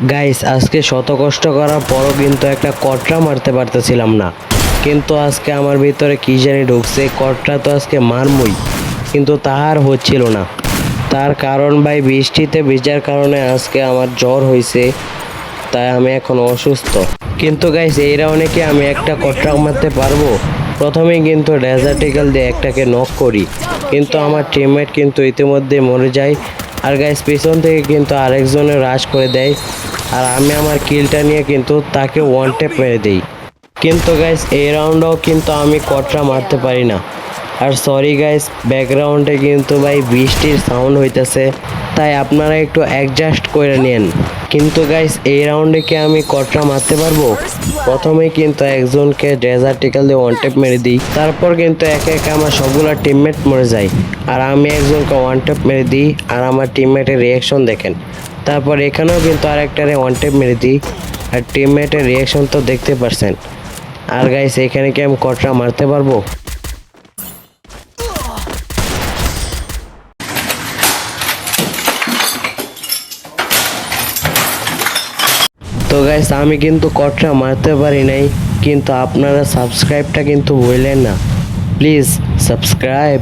Guys আজকে শত কষ্ট করার পরও কিন্তু একটা কটরা মারতে পারতেছিলাম না। কিন্তু আজকে আমার ভিতরে কি জানি ঢুকছে, কটরা তো আজকে মারমই, কিন্তু তাহার হচ্ছিল না। তার কারণ ভাই বৃষ্টিতে ভিজার কারণে আজকে আমার জ্বর হয়েছে, তাই আমি এখন অসুস্থ। কিন্তু গাইস এই রাউন্ডে কি আমি একটা কটরা মারতে পারবো? প্রথমেই কিন্তু ডেজার্টিক্যাল দিয়ে একটাকে নক করি, কিন্তু আমার টিমমেট কিন্তু ইতিমধ্যে মরে যায়। আর গাইস পিছন থেকে কিন্তু আরেকজনে রাশ করে দেয়, আর আমি আমার কিলটা নিয়ে কিন্তু তাকে ওয়ান ট্যাপ মেরে দিই। কিন্তু গাইস এই রাউন্ডেও কিন্তু আমি কটরা মারতে পারি না। আর সরি গাইস, ব্যাকগ্রাউন্ডে কিন্তু ভাই বৃষ্টির সাউন্ড হইতেছে, তাই আপনারা একটু অ্যাডজাস্ট করে নেন। কিন্তু গাইস এই রাউন্ডে কি আমি কটরা মারতে পারবো? প্রথমেই কিন্তু একজনকে ডেজার্টিক্যাল দিয়ে ওয়ান ট্যাপ মেরে দিই, তারপর কিন্তু একে একে আমার সবগুলো টিমমেট মরে যায়, আর আমি একজনকে ওয়ান ট্যাপ মেরে দিই, আর আমার টিমমেটের রিয়াকশন দেখেন। তারপর এখানেও কিন্তু আরেকটারে ওয়ান ট্যাপ মেরে দিই, আর টিমমেটের রিয়াকশন তো দেখতে পারছেন। আর গাইস এখানে কি আমি কটরা মারতে পারবো? তো গাইস আমি কিন্তু কটরা মারতে পারি নাই, কিন্তু আপনারা সাবস্ক্রাইবটা কিন্তু ভুলেন না, প্লিজ সাবস্ক্রাইব।